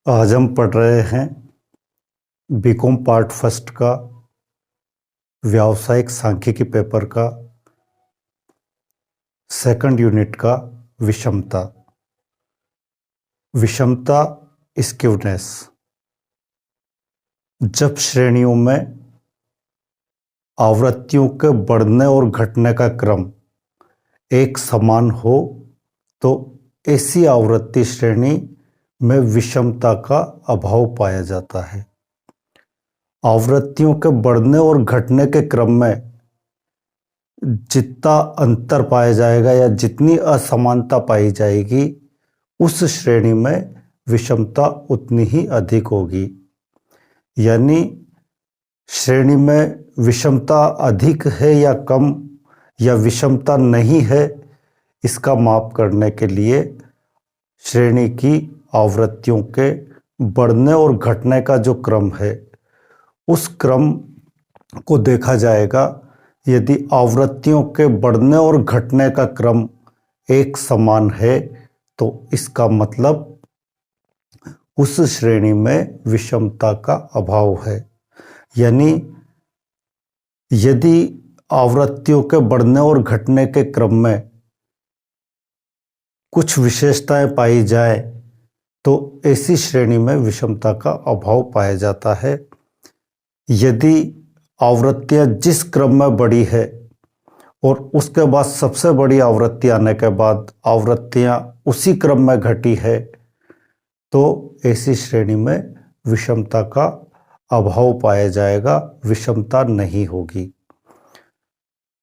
आज हम पढ़ रहे हैं बीकॉम पार्ट फर्स्ट का व्यावसायिक सांख्यिकी पेपर का सेकंड यूनिट का विषमता। विषमता स्क्यूनेस। जब श्रेणियों में आवृत्तियों के बढ़ने और घटने का क्रम एक समान हो तो ऐसी आवृत्ति श्रेणी में विषमता का अभाव पाया जाता है। आवृत्तियों के बढ़ने और घटने के क्रम में जितना अंतर पाया जाएगा या जितनी असमानता पाई जाएगी उस श्रेणी में विषमता उतनी ही अधिक होगी। यानी श्रेणी में विषमता अधिक है या कम या विषमता नहीं है, इसका माप करने के लिए श्रेणी की आवृत्तियों के बढ़ने और घटने का जो क्रम है उस क्रम को देखा जाएगा। यदि आवृत्तियों के बढ़ने और घटने का क्रम एक समान है तो इसका मतलब उस श्रेणी में विषमता का अभाव है। यानी यदि आवृत्तियों के बढ़ने और घटने के क्रम में कुछ विशेषताएं पाई जाए तो ऐसी श्रेणी में विषमता का अभाव पाया जाता है। यदि आवृत्तियां जिस क्रम में बढ़ी है और उसके बाद सबसे बड़ी आवृत्ति आने के बाद आवृत्तियां उसी क्रम में घटी है तो ऐसी श्रेणी में विषमता का अभाव पाया जाएगा, विषमता नहीं होगी।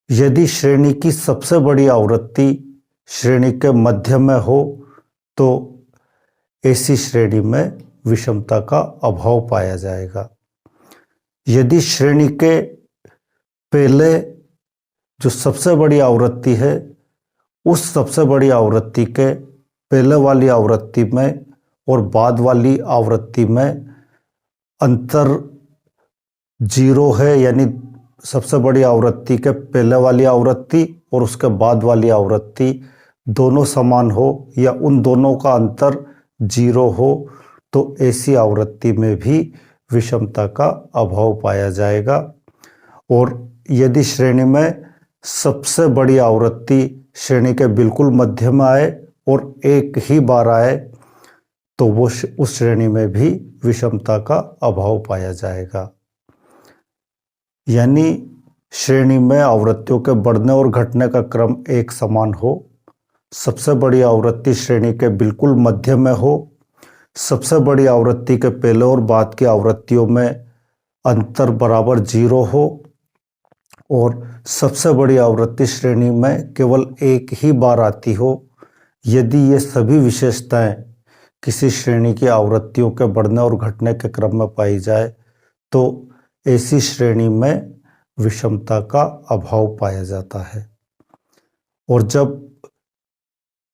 यदि श्रेणी की सबसे बड़ी आवृत्ति श्रेणी के मध्य में हो तो ऐसी श्रेणी में विषमता का अभाव पाया जाएगा। यदि श्रेणी के पहले जो सबसे बड़ी आवृत्ति है उस सबसे बड़ी आवृत्ति के पहले वाली आवृत्ति में और बाद वाली आवृत्ति में अंतर जीरो है, यानी सबसे बड़ी आवृत्ति के पहले वाली आवृत्ति और उसके बाद वाली आवृत्ति दोनों समान हो या उन दोनों का अंतर जीरो हो तो ऐसी आवृत्ति में भी विषमता का अभाव पाया जाएगा। और यदि श्रेणी में सबसे बड़ी आवृत्ति श्रेणी के बिल्कुल मध्य में आए और एक ही बार आए तो वो उस श्रेणी में भी विषमता का अभाव पाया जाएगा। यानी श्रेणी में आवृत्तियों के बढ़ने और घटने का क्रम एक समान हो, सबसे बड़ी आवृत्ति श्रेणी के बिल्कुल मध्य में हो, सबसे बड़ी आवृत्ति के पहले और बाद की आवृत्तियों में अंतर बराबर जीरो हो और सबसे बड़ी आवृत्ति श्रेणी में केवल एक ही बार आती हो। यदि ये सभी विशेषताएं किसी श्रेणी की आवृत्तियों के बढ़ने और घटने के क्रम में पाई जाए तो ऐसी श्रेणी में विषमता का अभाव पाया जाता है। और जब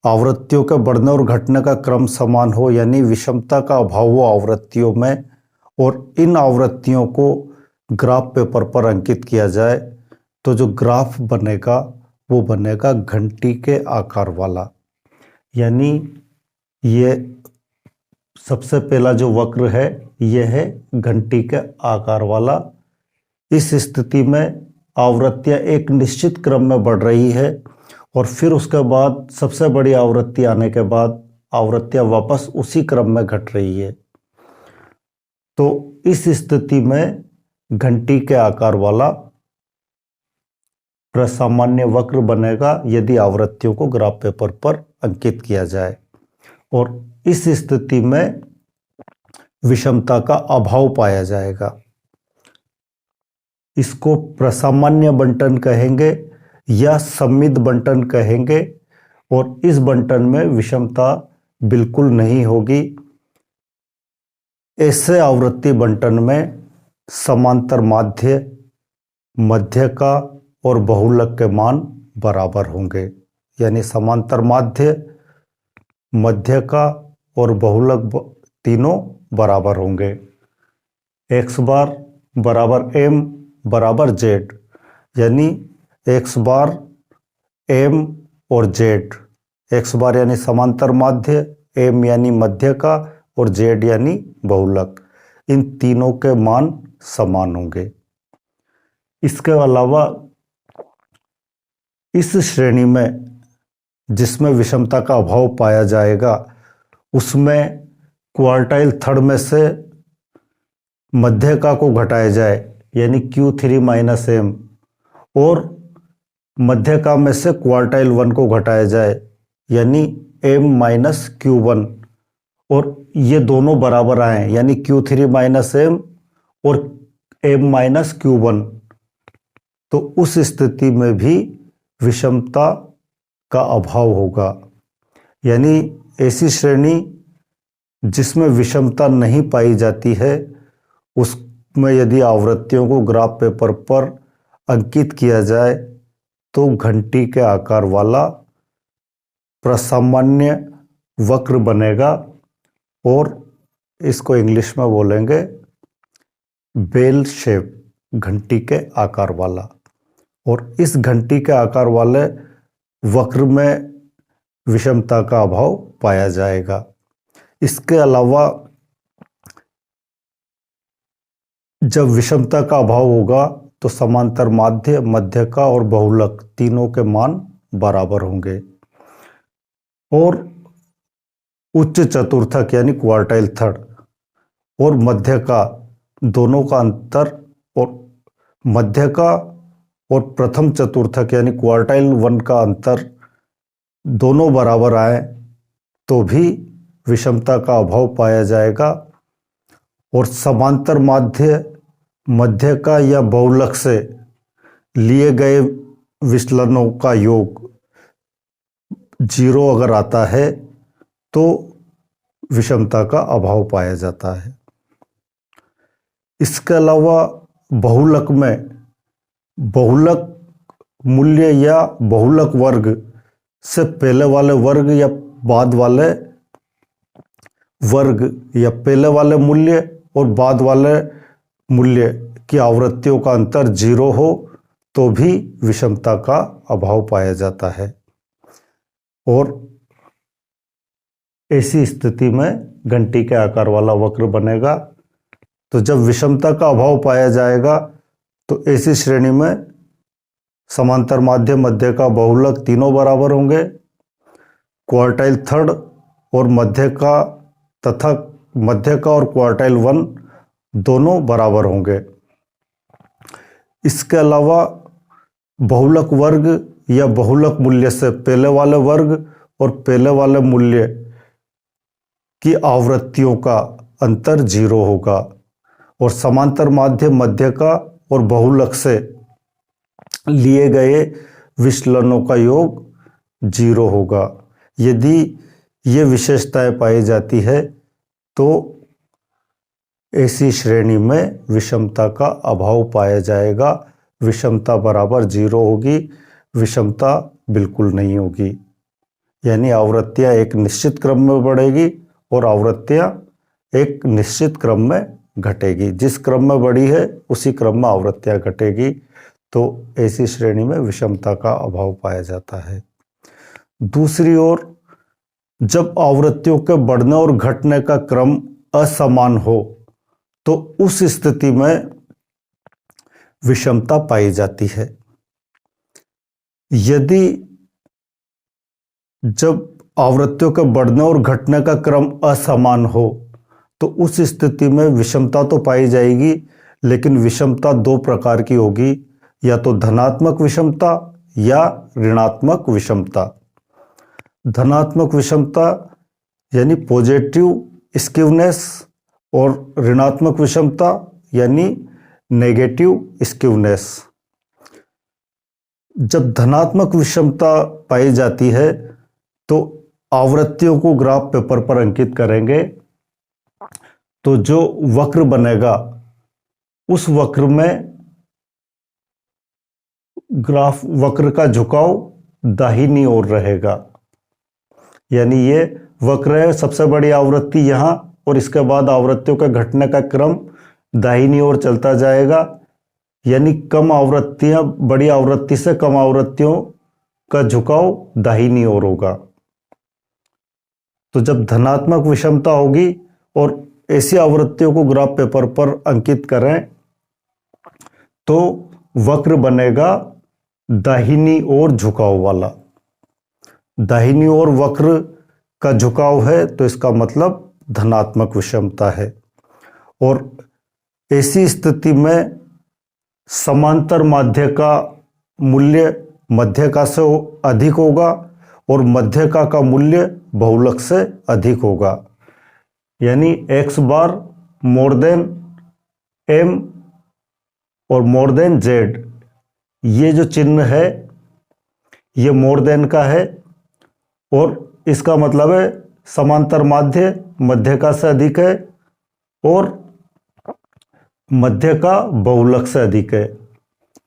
आवृत्तियों के बढ़ने और घटने का क्रम समान हो यानी विषमता का अभाव हो आवृत्तियों में और इन आवृत्तियों को ग्राफ पेपर पर अंकित किया जाए तो जो ग्राफ बनेगा वो बनेगा घंटी के आकार वाला। यानी ये सबसे पहला जो वक्र है यह है घंटी के आकार वाला। इस स्थिति में आवृत्तियां एक निश्चित क्रम में बढ़ रही है और फिर उसके बाद सबसे बड़ी आवृत्ति आने के बाद आवृत्तियां वापस उसी क्रम में घट रही है। तो इस स्थिति में घंटी के आकार वाला प्रसामान्य वक्र बनेगा यदि आवृत्तियों को ग्राफ पेपर पर अंकित किया जाए। और इस स्थिति में विषमता का अभाव पाया जाएगा। इसको प्रसामान्य बंटन कहेंगे या सममित बंटन कहेंगे और इस बंटन में विषमता बिल्कुल नहीं होगी। ऐसे आवृत्ति बंटन में समांतर माध्य, मध्य का और बहुलक के मान बराबर होंगे। यानी समांतर माध्य, मध्य का और बहुलक तीनों बराबर होंगे। एक्स बार बराबर एम बराबर जेड, यानी एक्स बार एम और जेड। एक्स बार यानी समांतर माध्य, एम यानी मध्य का और जेड यानी बहुलक, इन तीनों के मान समान होंगे। इसके अलावा इस श्रेणी में जिसमें विषमता का अभाव पाया जाएगा उसमें क्वार्टाइल थर्ड में से मध्यका को घटाया जाए यानी Q3 माइनस एम, और मध्यका में से क्वार्टाइल 1 को घटाया जाए यानी m माइनस Q1, और ये दोनों बराबर आए यानी Q3 माइनस एम और m माइनस Q1, तो उस स्थिति में भी विषमता का अभाव होगा। यानी ऐसी श्रेणी जिसमें विषमता नहीं पाई जाती है उसमें यदि आवृत्तियों को ग्राफ पेपर पर अंकित किया जाए तो घंटी के आकार वाला प्रसामान्य वक्र बनेगा, और इसको इंग्लिश में बोलेंगे बेल शेप, घंटी के आकार वाला। और इस घंटी के आकार वाले वक्र में विषमता का अभाव पाया जाएगा। इसके अलावा जब विषमता का अभाव होगा तो समांतर माध्य, मध्यका और बहुलक तीनों के मान बराबर होंगे, और उच्च चतुर्थक यानी क्वार्टाइल थर्ड और मध्यका दोनों का अंतर, और मध्यका और प्रथम चतुर्थक यानी क्वार्टाइल 1 का अंतर दोनों बराबर आए तो भी विषमता का अभाव पाया जाएगा। और समांतर माध्य, मध्यका या बहुलक से लिए गए विचलनों का योग 0 अगर आता है तो विषमता का अभाव पाया जाता है। इसके अलावा बहुलक में बहुलक मूल्य या बहुलक वर्ग से पहले वाले वर्ग या बाद वाले वर्ग या पहले वाले मूल्य और बाद वाले मूल्य की आवृत्तियों का अंतर 0 हो तो भी विषमता का अभाव पाया जाता है। और ऐसी स्थिति में घंटी के आकार वाला वक्र बनेगा। तो जब विषमता का अभाव पाया जाएगा तो ऐसी श्रेणी में समांतर माध्य, मध्यका, बहुलक तीनों बराबर होंगे। क्वार्टाइल थर्ड और मध्यका तथा मध्यका और क्वार्टाइल 1 दोनों बराबर होंगे। इसके अलावा बहुलक वर्ग या बहुलक मूल्य से पहले वाले वर्ग और पहले वाले मूल्य की आवृत्तियों का अंतर 0 होगा, और समांतर माध्य, मध्यका और बहुलक से लिए गए विचलनों का योग 0 होगा। यदि ये विशेषताएं पाई जाती है तो ऐसी श्रेणी में विषमता का अभाव पाया जाएगा। विषमता बराबर 0 होगी, विषमता बिल्कुल नहीं होगी। यानी आवृत्तियां एक निश्चित क्रम में बढ़ेगी और आवृत्तियां एक निश्चित क्रम में घटेगी। जिस क्रम में बढ़ी है उसी क्रम में आवृत्तियां घटेगी। तो ऐसी श्रेणी में विषमता का अभाव पाया जाता है। दूसरी ओर जब आवृत्तियों के बढ़ने और घटने का क्रम असमान हो तो उस स्थिति में विषमता पाई जाती है। यदि जब आवृत्तियों के बढ़ने और घटने का क्रम असमान हो तो उस स्थिति में विषमता तो पाई जाएगी, लेकिन विषमता 2 प्रकार की होगी, या तो धनात्मक विषमता या ऋणात्मक विषमता। धनात्मक विषमता यानी पॉजिटिव स्क्यूनेस और ऋणात्मक विषमता यानी नेगेटिव स्क्यूनेस। जब धनात्मक विषमता पाई जाती है तो आवृत्तियों को ग्राफ पेपर पर अंकित करेंगे तो जो वक्र बनेगा उस वक्र में ग्राफ वक्र का झुकाव दाहिनी ओर रहेगा। यानी ये वक्र है, सबसे बड़ी आवृत्ति यहाँ, और इसके बाद आवृत्तियों के घटने का क्रम दाहिनी ओर चलता जाएगा। यानी कम आवृत्तियां बड़ी आवृत्ति से कम आवृत्तियों का झुकाव दाहिनी ओर होगा। तो जब धनात्मक विषमता होगी और ऐसी आवृत्तियों को ग्राफ पेपर पर अंकित करें तो वक्र बनेगा दाहिनी ओर झुकाव वाला। दाहिनी ओर वक्र का झुकाव है तो इसका मतलब धनात्मक विषमता है। और ऐसी स्थिति में समांतर माध्य का मूल्य मध्यका से अधिक होगा और मध्यका का मूल्य बहुलक से अधिक होगा। यानी x बार मोर देन m और मोर देन z, ये जो चिन्ह है ये मोर देन का है और इसका मतलब है समांतर माध्य मध्यका से अधिक है और मध्यका बहुलक से अधिक है।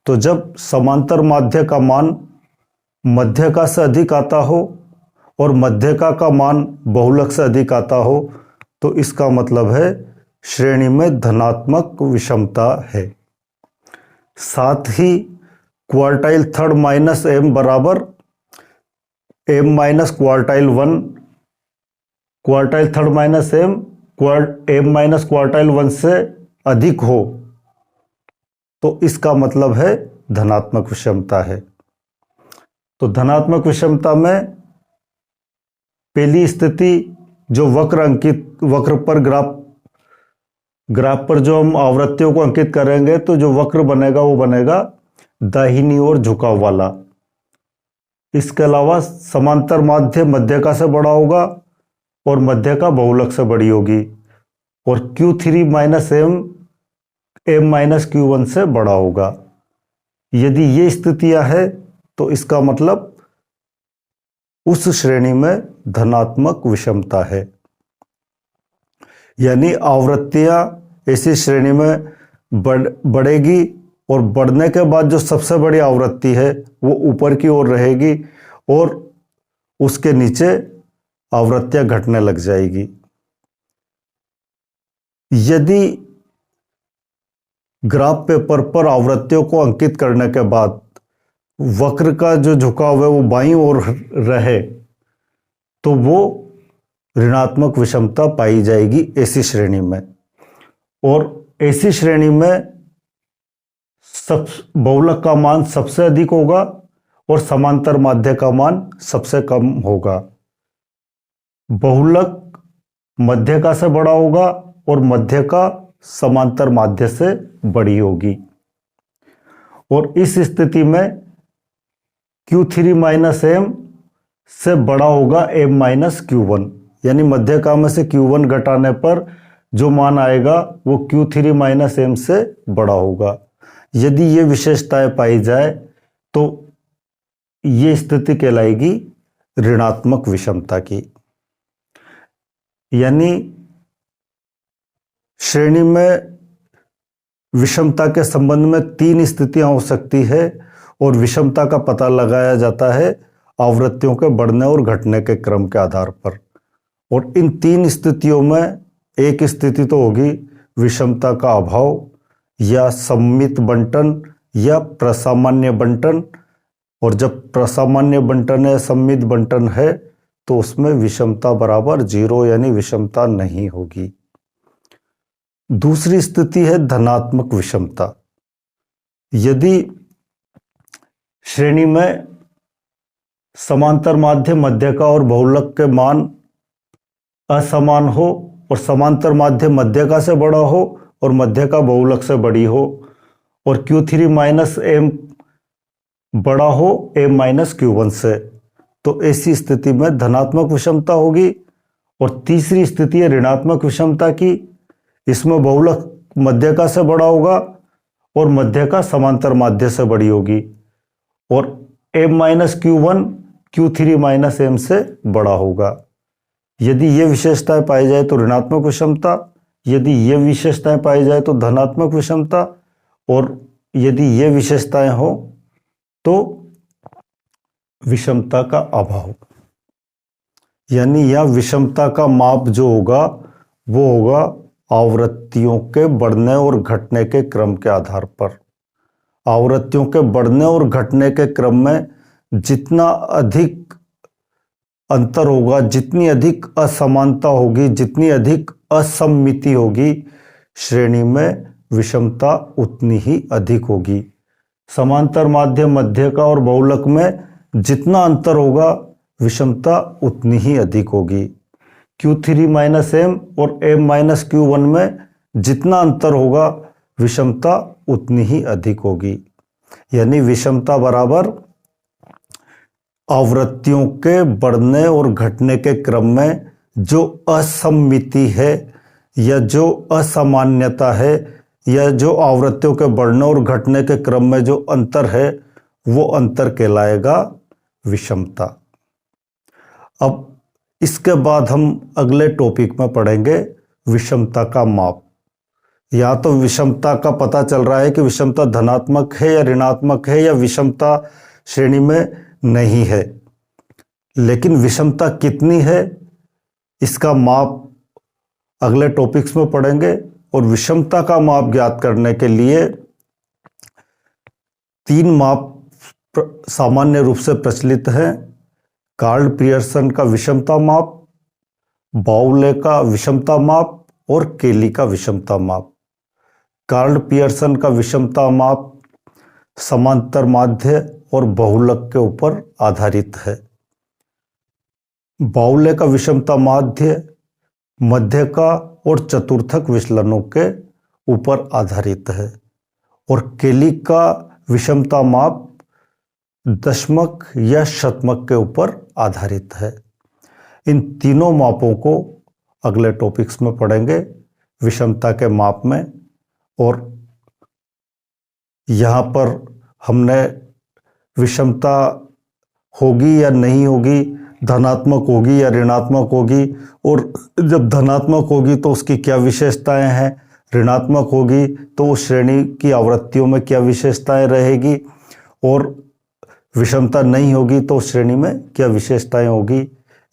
तो जब समांतर माध्य का मान मध्यका से अधिक आता हो और मध्यका का मान बहुलक से अधिक आता हो तो इसका मतलब है श्रेणी में धनात्मक विषमता है। साथ ही क्वार्टाइल थर्ड माइनस m बराबर m minus quartile one, quartile third minus m minus quartile one से अधिक हो तो इसका मतलब है धनात्मक विषमता है। तो धनात्मक विषमता में पहली स्थिति जो वक्र पर ग्राफ पर जो हम आवृत्तियों को अंकित करेंगे तो जो वक्र बनेगा वो बनेगा दाहिनी ओर झुकाव वाला। इसके अलावा समांतर माध्य मध्यका से बड़ा होगा और मध्यका बहुलक से बड़ी होगी और Q3 minus m minus Q1 से बड़ा होगा। यदि ये स्थितियां है तो इसका मतलब उस श्रेणी में धनात्मक विषमता है। यानी आवृत्तियां ऐसी श्रेणी में बढ़ेगी और बढ़ने के बाद जो सबसे बड़ी आवृत्ति है वो ऊपर की ओर रहेगी और उसके नीचे आवृत्तियां घटने लग जाएगी। यदि ग्राफ पेपर पर आवृत्तियों को अंकित करने के बाद वक्र का जो झुकाव है वो बाईं ओर रहे तो वो ऋणात्मक विषमता पाई जाएगी ऐसी श्रेणी में। और ऐसी श्रेणी में सब बहुलक का मान सबसे अधिक होगा और समांतर माध्य का मान सबसे कम होगा। बहुलक मध्यका से बड़ा होगा और मध्यका समांतर माध्य से बड़ी होगी। और इस स्थिति में Q3 माइनस m से बड़ा होगा m माइनस Q1, यानी मध्यका में से Q1 घटाने पर जो मान आएगा वो Q3 माइनस m से बड़ा होगा। यदि ये विशेषताएं पाई जाए तो ये स्थिति कहलाएगी ऋणात्मक विषमता की। यानी श्रेणी में विषमता के संबंध में तीन स्थितियां हो सकती है और विषमता का पता लगाया जाता है आवृत्तियों के बढ़ने और घटने के क्रम के आधार पर। और इन तीन स्थितियों में एक स्थिति तो होगी विषमता का अभाव या सममित बंटन या प्रसामान्य बंटन। और जब प्रसामान्य बंटन या सममित बंटन है तो उसमें विषमता बराबर 0 यानी विषमता नहीं होगी। दूसरी स्थिति है धनात्मक विषमता। यदि श्रेणी में समांतर माध्य मध्यका और बहुलक के मान असमान हो और समांतर माध्य मध्यका से बड़ा हो और मध्यका बहुलक से बड़ी हो और Q3 माइनस m बड़ा हो m माइनस Q1 से, तो ऐसी स्थिति में धनात्मक विषमता होगी। और तीसरी स्थिति है ऋणात्मक विषमता की। इसमें बहुलक मध्यका से बड़ा होगा और मध्यका समांतर माध्य से बड़ी होगी और m minus Q1 Q3 minus m से बड़ा होगा। यदि ये विशेषताएं पाई जाए तो ऋणात्मक विषमता, यदि ये विशेषताएं पाई जाए तो धनात्मक विषमता, और यदि ये विशेषताएं हो तो विषमता का अभाव। यानी यह विषमता का माप जो होगा वो होगा आवृत्तियों के बढ़ने और घटने के क्रम के आधार पर। आवृत्तियों के बढ़ने और घटने के क्रम में जितना अधिक अंतर होगा, जितनी अधिक असमानता होगी, जितनी अधिक असममिति होगी श्रेणी में विषमता उतनी ही अधिक होगी। समांतर माध्य, मध्यका और बहुलक में जितना अंतर होगा विषमता उतनी ही अधिक होगी। Q3 माइनस एम और m माइनस Q1 में जितना अंतर होगा विषमता उतनी ही अधिक होगी। यानी विषमता बराबर आवृत्तियों के बढ़ने और घटने के क्रम में जो असममिति है या जो असामान्यता है या जो आवृत्तियों के बढ़ने और घटने के क्रम में जो अंतर है वो अंतर कहलाएगा विषमता। अब इसके बाद हम अगले टॉपिक में पढ़ेंगे विषमता का माप। या तो विषमता का पता चल रहा है कि विषमता धनात्मक है या ऋणात्मक है या विषमता श्रेणी में नहीं है, लेकिन विषमता कितनी है इसका माप अगले टॉपिक्स में पढ़ेंगे। और विषमता का माप ज्ञात करने के लिए 3 माप सामान्य रूप से प्रचलित हैं। कार्ल पियर्सन का विषमता माप, बाउले का विषमता माप और केली का विषमता माप। कार्ल पियर्सन का विषमता माप समांतर माध्य और बहुलक के ऊपर आधारित है। बाउले का विषमता माध्य मध्यका और चतुर्थक विचलनों के ऊपर आधारित है और केली का विषमता माप दशमक या शतमक के ऊपर आधारित है। इन तीनों मापों को अगले टॉपिक्स में पढ़ेंगे विषमता के माप में। और यहाँ पर हमने विषमता होगी या नहीं होगी, धनात्मक होगी या ऋणात्मक होगी, और जब धनात्मक होगी तो उसकी क्या विशेषताएं हैं, ऋणात्मक होगी तो उस श्रेणी की आवृत्तियों में क्या विशेषताएं रहेगी, और विषमता नहीं होगी तो उस श्रेणी में क्या विशेषताएं होगी,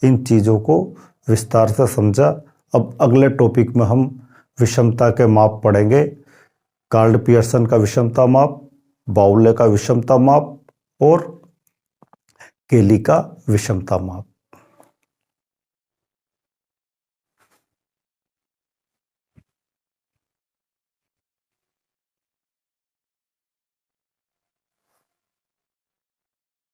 इन चीज़ों को विस्तार से समझा। अब अगले टॉपिक में हम विषमता के माप पढ़ेंगे। कार्ल पियर्सन का विषमता माप, बाउले का विषमता माप और केली का विषमता माप।